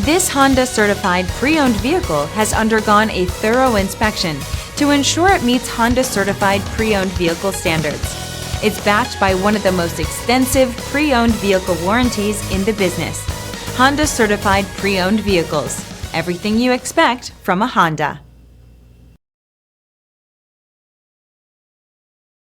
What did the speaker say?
This Honda certified pre-owned vehicle has undergone a thorough inspection to ensure it meets Honda certified pre-owned vehicle standards. It's backed by one of the most extensive pre-owned vehicle warranties in the business. Honda certified pre-owned vehicles. Everything you expect from a Honda.